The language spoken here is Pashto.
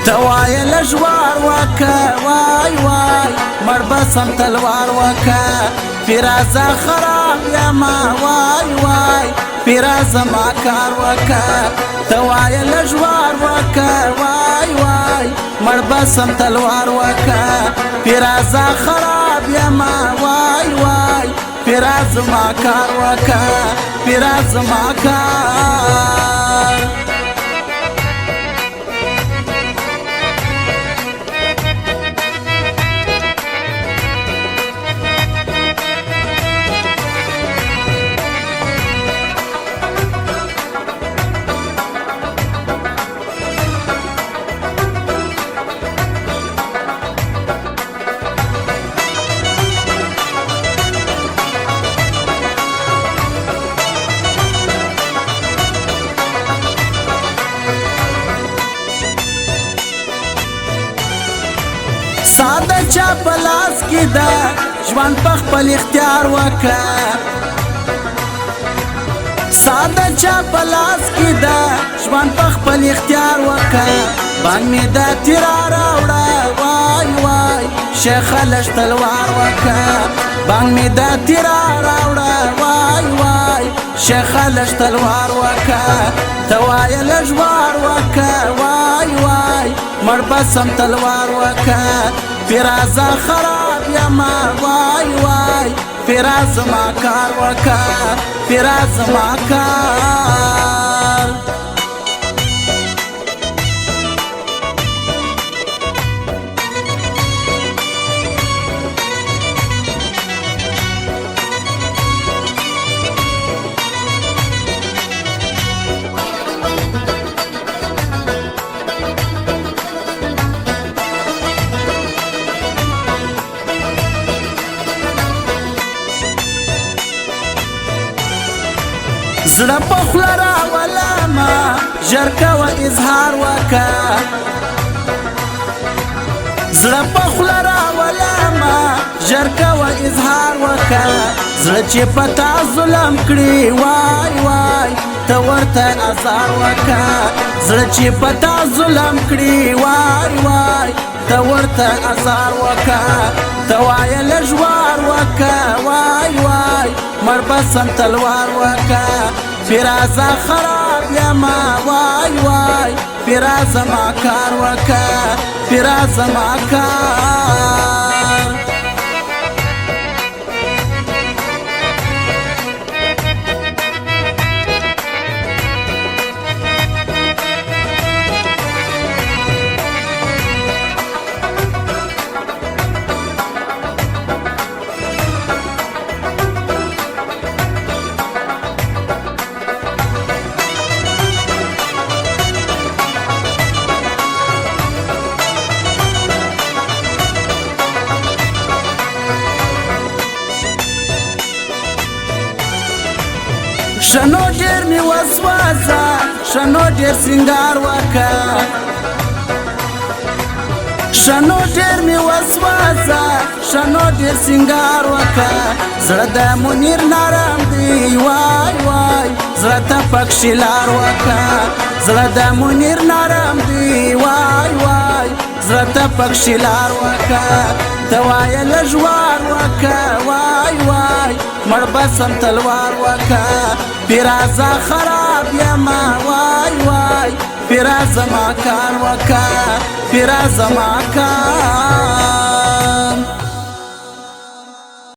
توای لجوار وکا وای وای مربسم تلوار وکا پیرازا خراب یما وای وای پیرازا ما کار وکا توای لجوار وکا وای وای مربسم تلوار وکا پیرازا خراب یما وای وای پیرازا ما کار وکا پیرازا ما کار ساده چا پلاس کی دا ژوند په خپل اختیار وکا ساده چا پلاس کی دا ژوند په خپل اختیار وکا بانګ می دا تیرا راوړه وای وای شیخ لش تلوار وکا بانګ می دا تیرا راوړه وای وای شیخ لش تلوار وکا توای لجوار وکا وای وای مربسم تلوار وکا پیرازا خراب یما وای وای پیرازا ما کار وکا پیرازا ما کار زړه په خوله راولمه ژر کوه اظهار وکه زړه په خوله راولمه ژر کوه اظهار وکه زړه چې په تا ظلم کړي وای وای ته ورته ازار وکه زړه چې په تا ظلم کړي وای وای ته ورته ازار وکه ته وایه لژوار وکه وای وای مربسم تلوار وکا پیرازا خراب یما وای وای پیرازا ما کار وکا پیرازا ما کار شنو ډیر می وسواسه شنو ډیر سنگار وکا شنو ډیر می وسواسه شنو ډیر سنگار وکا زړه د منیر نرم دی وای وای زړه ته پکښې لار وکا زړه د منیر نرم دی وای وای زړه ته پکښې لار وکا ته وایه لژوار وکا وای وای مربسم تلوار وکا پیرازا خراب یما وای وای پیرازا ما کار وکا پیرازا ما کار